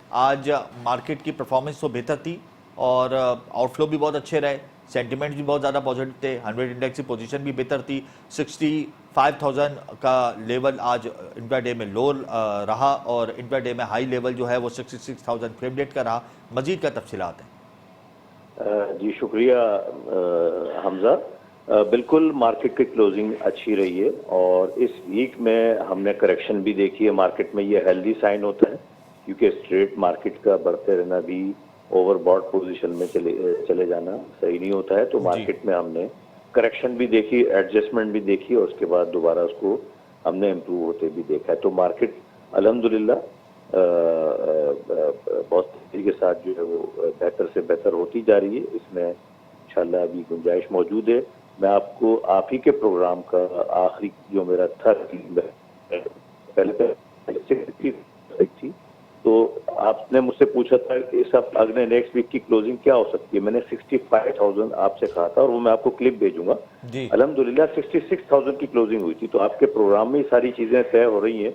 آج مارکیٹ کی پرفارمنس تو بہتر تھی اور آؤٹ فلو بھی بہت اچھے رہے, سینٹیمنٹ بھی بہت زیادہ پازیٹیو تھے, 100 انڈیکس کی پوزیشن بھی بہتر تھی, 65,000 کا لیول آج انٹرا ڈے میں لو رہا اور انٹرا ڈے میں ہائی لیول جو ہے وہ 66,000 فریم ریٹ کا رہا. مزید کا تفصیلات ہیں. جی شکریہ حمزہ. بالکل مارکیٹ کی کلوزنگ اچھی رہی ہے اور اس ویک میں ہم نے کریکشن بھی دیکھی ہے مارکیٹ میں. یہ ہیلدی سائن ہوتا ہے کیونکہ اسٹریٹ مارکیٹ کا بڑھتے رہنا بھی اوور باٹ پوزیشن میں چلے جانا صحیح نہیں ہوتا ہے. تو مارکیٹ میں ہم نے کریکشن بھی دیکھی, ایڈجسٹمنٹ بھی دیکھی اور اس کے بعد دوبارہ اس کو ہم نے امپروو ہوتے بھی دیکھا ہے. تو مارکیٹ الحمدللہ بہت تیزی کے ساتھ جو ہے وہ بہتر سے بہتر ہوتی جا رہی ہے. اس میں انشاءاللہ ابھی گنجائش موجود ہے. میں آپ کو آپ ہی کے پروگرام کا آخری جو میرا تھا پہلے تھی تو آپ نے مجھ سے پوچھا تھا کہ اس اگلے نیکسٹ ویک کی کلوزنگ کیا ہو سکتی ہے. میں نے 65,000 آپ سے کہا تھا اور وہ میں آپ کو کلپ بھیجوں گا. الحمدللہ 66,000 کی کلوزنگ ہوئی تھی. تو آپ کے پروگرام میں یہ ساری چیزیں طے ہو رہی ہیں.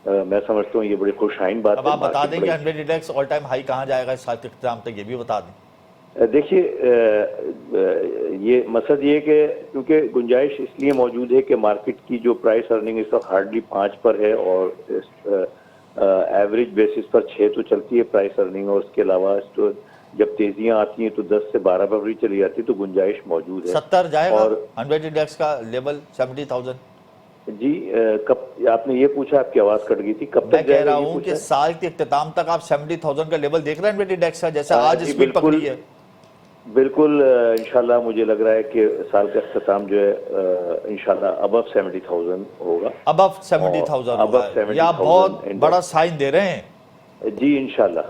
میں سمجھتا ہوں یہ بڑی خوشائن بات ہے. اب آپ بتا دیں کہ 100 انڈیکس آل ٹائم ہائی کہاں جائے گا اس سال کے اختتام تک, یہ بھی بتا دیں. دیکھیے یہ مقصد یہ ہے کہ کیونکہ گنجائش اس لیے موجود ہے کہ مارکیٹ کی جو پرائس ارننگ اس وقت ہارڈلی 5 پر ہے اور ایوریج بیسس پر 6 تو چلتی ہے پرائس ارننگ, اور اس کے علاوہ جب تیزیاں آتی ہیں تو 10 سے 12 پر بھی چلی جاتی ہے. تو گنجائش موجود ہے. 70 جائے گا 100 انڈیکس کا لیول 70,000. جی کب آپ نے یہ پوچھا, آپ کی آواز کٹ گئی تھی, کب میں تک جائے کہہ گا رہا یہ ہوں پوچھا کہ سال کے اختتام تک آپ 70,000 کا لیول دیکھ رہے ہیں 100 انڈیکس کا, جیسا آج اس ویک پکڑی ہے. بالکل انشاءاللہ مجھے لگ رہا ہے کہ سال کا اختتام جو ہے انشاءاللہ ابو 70,000 ہوگا. ابو 70,000 ہوگا, یہ آپ بہت بڑا سائن دے رہے ہیں. جی انشاءاللہ.